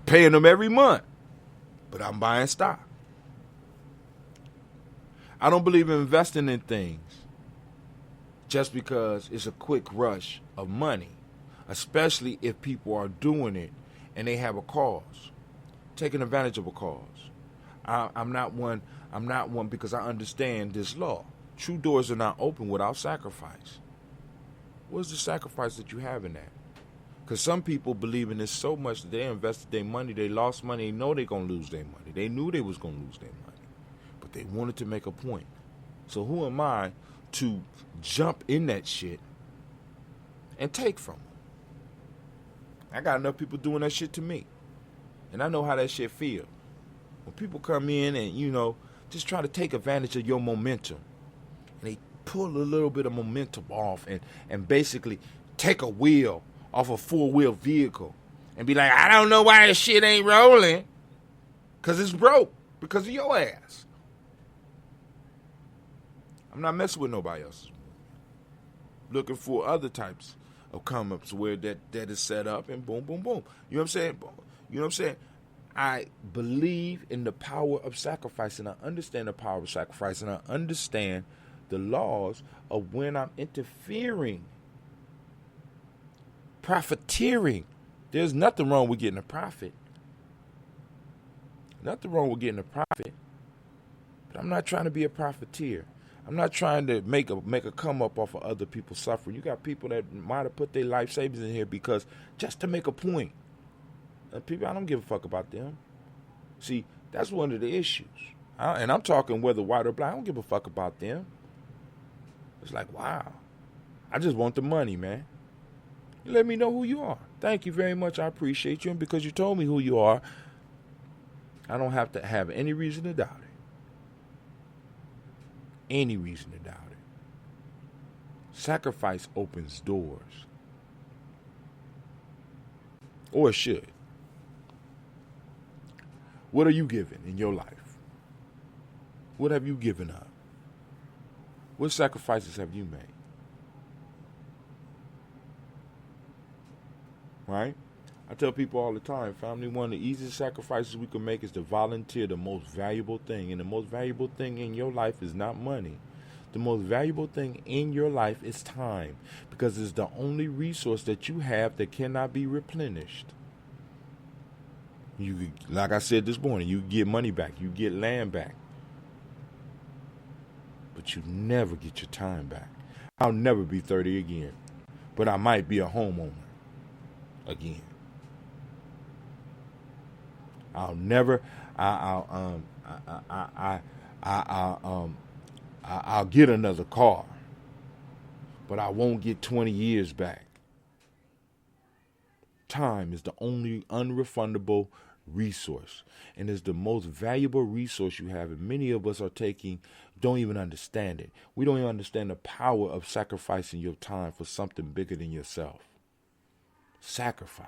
Paying them every month. But I'm buying stock. I don't believe in investing in things just because it's a quick rush of money, especially if people are doing it and they have a cause, taking advantage of a cause. I'm not one because I understand this law. True doors are not open without sacrifice. What's the sacrifice that you have in that? Because some people believe in this so much that they invested their money, they lost money, they know they're going to lose their money. They knew they was going to lose their money, but they wanted to make a point. So who am I to jump in that shit and take from them? I got enough people doing that shit to me, and I know how that shit feel. When people come in and, you know, just try to take advantage of your momentum, and they pull a little bit of momentum off and basically take a wheel off a four-wheel vehicle and be like, I don't know why this shit ain't rolling, because it's broke because of your ass. I'm not messing with nobody else's movement. Looking for other types of come-ups where that is set up and boom, boom, boom. You know what I'm saying? You know what I'm saying? I believe in the power of sacrifice, and I understand the power of sacrifice, and I understand the laws of when I'm interfering, profiteering. There's nothing wrong with getting a profit. Nothing wrong with getting a profit. But I'm not trying to be a profiteer. I'm not trying to make a come up off of other people's suffering. You got people that might have put their life savings in here because just to make a point. People, I don't give a fuck about them. See, that's one of the issues. And I'm talking whether white or black. I don't give a fuck about them. It's like, wow. I just want the money, man. You let me know who you are. Thank you very much. I appreciate you. And because you told me who you are, I don't have to have any reason to doubt it. Any reason to doubt it. Sacrifice opens doors. Or it should. What are you giving in your life? What have you given up? What sacrifices have you made? Right? I tell people all the time, family, one of the easiest sacrifices we can make is to volunteer the most valuable thing. And the most valuable thing in your life is not money. The most valuable thing in your life is time, because it's the only resource that you have that cannot be replenished. You, like I said this morning, you get money back, you get land back, but you never get your time back. I'll never be 30 again, but I might be a homeowner again. I'll never. I'll get another car, but I won't get 20 years back. Time is the only unrefundable resource, and is the most valuable resource you have, and many of us don't even understand it. We don't even understand the power of sacrificing your time for something bigger than yourself. Sacrifice.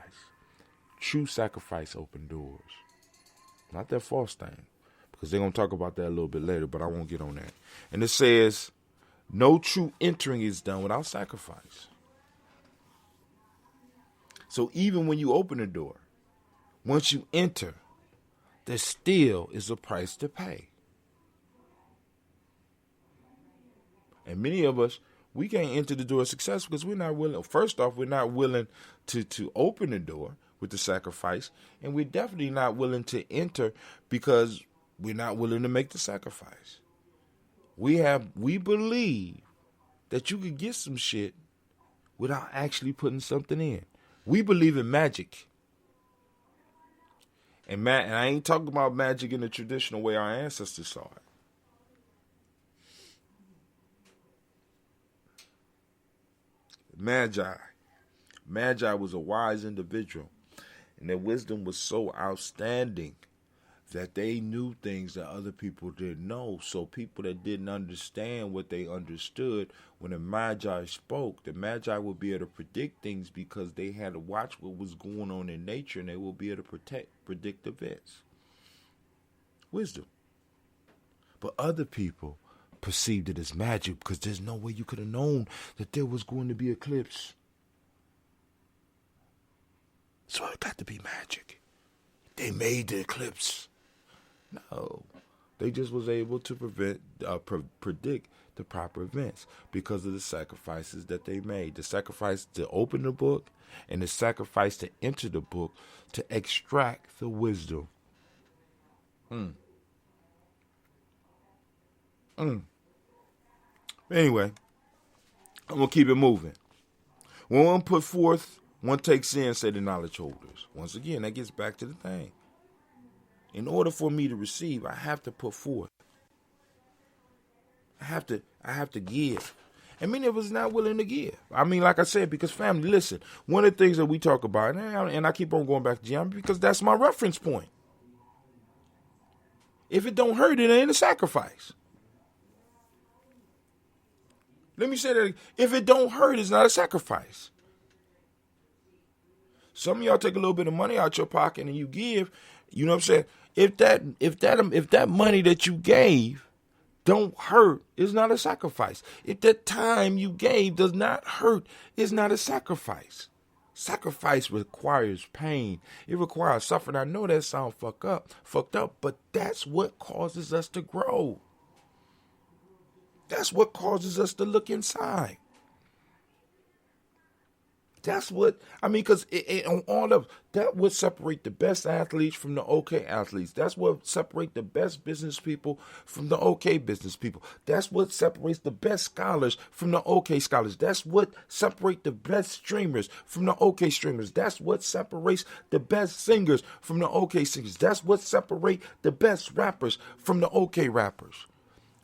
True sacrifice open doors. Not that false thing, because they're going to talk about that a little bit later, but I won't get on that. And it says, no true entering is done without sacrifice. So even when you open the door, once you enter, there still is a price to pay. And many of us, we can't enter the door of success because we're not willing. First off, we're not willing to open the door with the sacrifice. And we're definitely not willing to enter because we're not willing to make the sacrifice. We believe that you could get some shit without actually putting something in. We believe in magic. And I ain't talking about magic in the traditional way our ancestors saw it. Magi was a wise individual, and their wisdom was so outstanding that they knew things that other people didn't know. So people that didn't understand what they understood, when the Magi spoke, the Magi would be able to predict things because they had to watch what was going on in nature, and they will be able to predict events. Wisdom. But other people perceived it as magic because there's no way you could have known that there was going to be eclipse. So it got to be magic. They made the eclipse. No, they just was able to predict the proper events because of the sacrifices that they made. The sacrifice to open the book and the sacrifice to enter the book to extract the wisdom. Anyway, I'm going to keep it moving. When one put forth, one takes in, say the knowledge holders. Once again, that gets back to the thing. In order for me to receive, I have to put forth. I have to give. And many of us not willing to give. I mean, like I said, because family, listen, one of the things that we talk about, and I keep on going back to Gye-Nyame because that's my reference point. If it don't hurt, it ain't a sacrifice. Let me say that. If it don't hurt, it's not a sacrifice. Some of y'all take a little bit of money out your pocket and you give. You know what I'm saying? If that money that you gave don't hurt, it's not a sacrifice. If that time you gave does not hurt, it's not a sacrifice. Sacrifice requires pain. It requires suffering. I know that sounds fucked up, but that's what causes us to grow. That's what causes us to look inside. That's what, I mean, because on all of that would separate the best athletes from the okay athletes. That's what separate the best business people from the okay business people. That's what separates the best scholars from the okay scholars. That's what separates the best streamers from the okay streamers. That's what separates the best singers from the okay singers. That's what separates the best rappers from the okay rappers.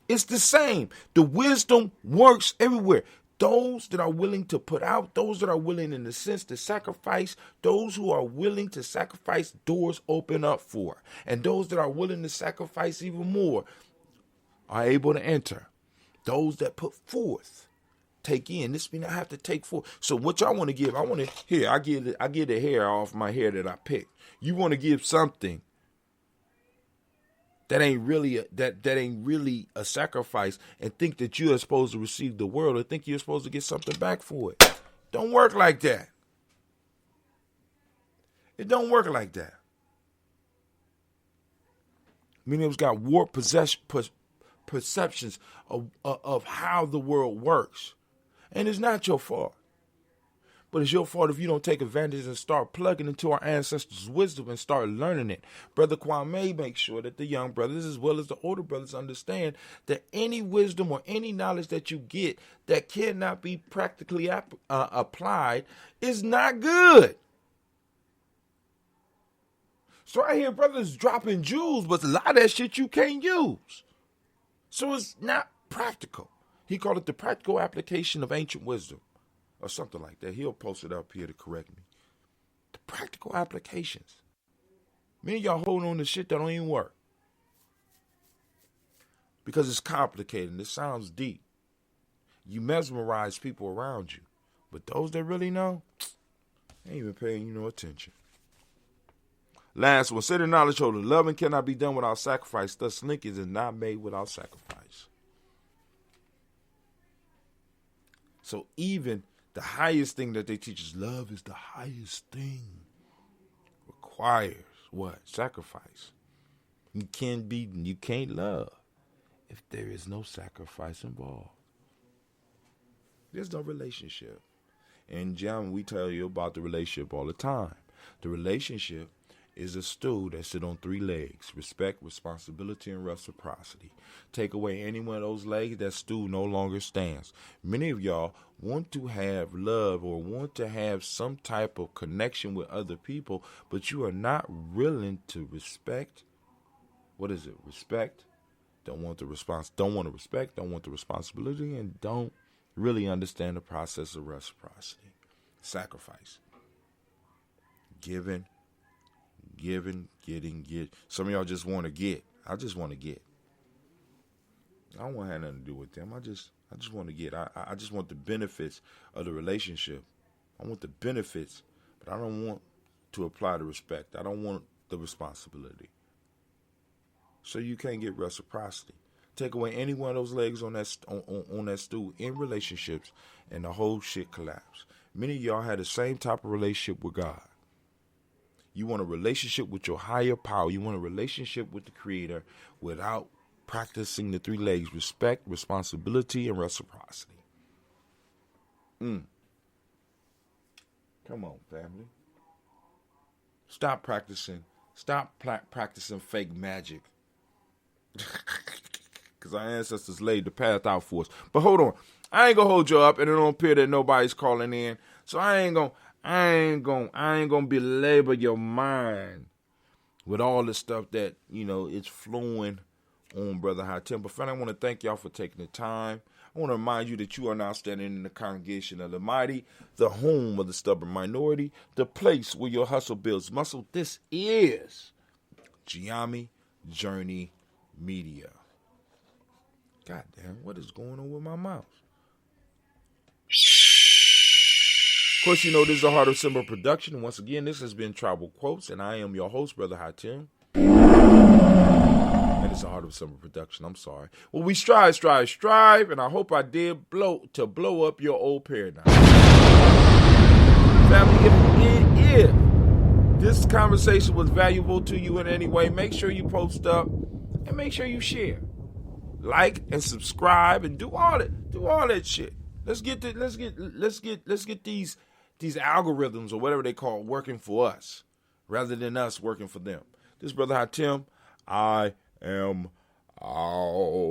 It's the same. The wisdom works everywhere. Those that are willing to put out, those that are willing in the sense to sacrifice, those who are willing to sacrifice, doors open up for. And those that are willing to sacrifice even more are able to enter. Those that put forth, take in. This means I have to take forth. So what y'all want to give, I get the hair off my hair that I picked. You want to give something that ain't really a sacrifice and think that you are supposed to receive the world or think you're supposed to get something back for it. Don't work like that. It don't work like that. Many of us got warped perceptions of how the world works. And it's not your fault. But it's your fault if you don't take advantage and start plugging into our ancestors' wisdom and start learning it. Brother Kwame makes sure that the young brothers as well as the older brothers understand that any wisdom or any knowledge that you get that cannot be practically applied is not good. So I hear brothers dropping jewels, but a lot of that shit you can't use. So it's not practical. He called it the practical application of ancient wisdom or something like that. He'll post it up here to correct me. The practical applications. Many of y'all hold on to shit that don't even work because it's complicated and it sounds deep. You mesmerize people around you, but those that really know, they ain't even paying you no attention. Last one, say the knowledge holder, loving cannot be done without sacrifice, thus linkage is not made without sacrifice. So even the highest thing that they teach is love is the highest thing. Requires what? Sacrifice. You can't love if there is no sacrifice involved. There's no relationship. And John, we tell you about the relationship all the time. The relationship is a stool that sits on 3 legs: respect, responsibility, and reciprocity. Take away any one of those legs, that stool no longer stands. Many of y'all want to have love or want to have some type of connection with other people, but you are not willing to respect. What is it? Respect. Don't want to respect, don't want the responsibility, and don't really understand the process of reciprocity. Sacrifice. Giving, getting. Some of y'all just want to get. I just want to get. I don't want to have nothing to do with them. I just want to get. I just want the benefits of the relationship. I want the benefits, but I don't want to apply the respect. I don't want the responsibility. So you can't get reciprocity. Take away any one of those legs on that stool in relationships, and the whole shit collapse. Many of y'all had the same type of relationship with God. You want a relationship with your higher power. You want a relationship with the Creator without practicing the 3 legs: respect, responsibility, and reciprocity. Come on, family. Stop practicing. Practicing fake magic. Because our ancestors laid the path out for us. But hold on. I ain't gonna hold you up, and it don't appear that nobody's calling in. So I ain't gonna belabor your mind with all the stuff that, it's flowing on Brother Hatem. But friend, I want to thank y'all for taking the time. I want to remind you that you are now standing in the congregation of the mighty, the home of the stubborn minority, the place where your hustle builds muscle. This is Gye-Nyame Journey Media. God damn, what is going on with my mouth? Of course, this is a Heart of Simba production. And once again, this has been Tribal Quotes, and I am your host, Brother Hatem. And it's a Heart of Simba production. I'm sorry. Well, we strive, and I hope I did blow up your old paradigm. Family, if this conversation was valuable to you in any way, make sure you post up and make sure you share, like and subscribe, and do all that shit. Let's get these algorithms or whatever they call it working for us rather than us working for them. This Brother Hatem, I am out.